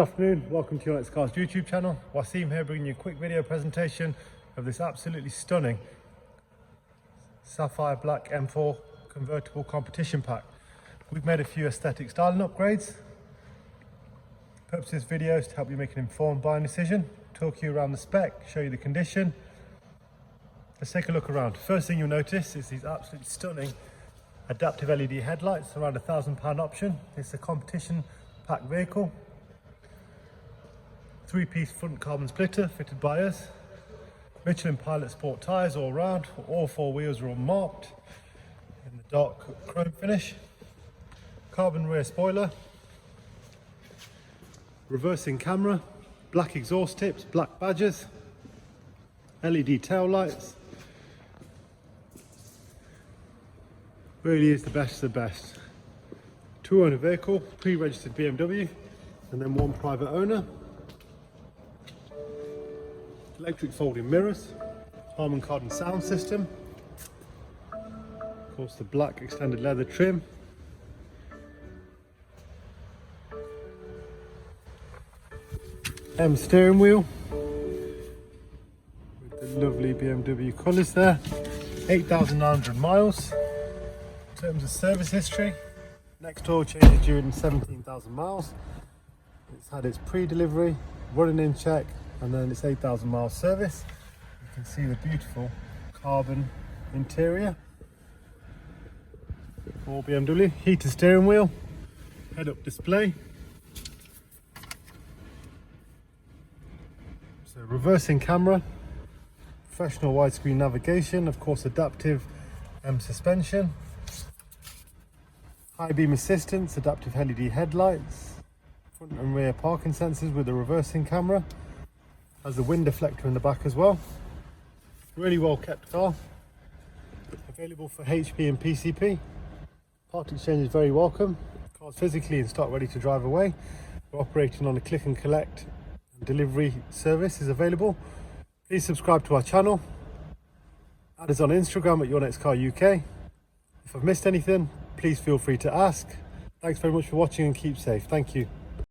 Good afternoon, welcome to your Next Cars YouTube channel. Wasim here, bringing you a quick video presentation of this absolutely stunning Sapphire Black M4 convertible competition pack. We've made a few aesthetic styling upgrades. The purpose of this video is to help you make an informed buying decision, talk you around the spec, show you the condition. Let's take a look around. First thing you'll notice is these absolutely stunning adaptive LED headlights, around £1,000 option. It's a competition pack vehicle. 3-piece front carbon splitter fitted by us. Michelin Pilot Sport tyres all round. All four wheels are all marked in the dark chrome finish. Carbon rear spoiler. Reversing camera. Black exhaust tips, black badges. LED tail lights. Really is the best of the best. Two owner vehicle, pre-registered BMW, and then one private owner. Electric folding mirrors, Harman Kardon sound system, of course the black extended leather trim, M steering wheel with the lovely BMW colours there. 8,900 miles. In terms of service history, next oil change is due in 17,000 miles. It's had its pre-delivery, running in check, and then it's 8,000 miles service. You can see the beautiful carbon interior for BMW. Heated steering wheel, head-up display. So reversing camera, professional widescreen navigation, of course adaptive suspension, high beam assistance, adaptive LED headlights, front and rear parking sensors with a reversing camera. Has the wind deflector in the back as well. Really well kept car. Available for HP and PCP. Part exchange is very welcome. Car's physically in stock, ready to drive away. We're operating on a click and collect and delivery service is available. Please subscribe to our channel. Add us on Instagram at Your Next Car UK. If I've missed anything, please feel free to ask. Thanks very much for watching and keep safe. Thank you.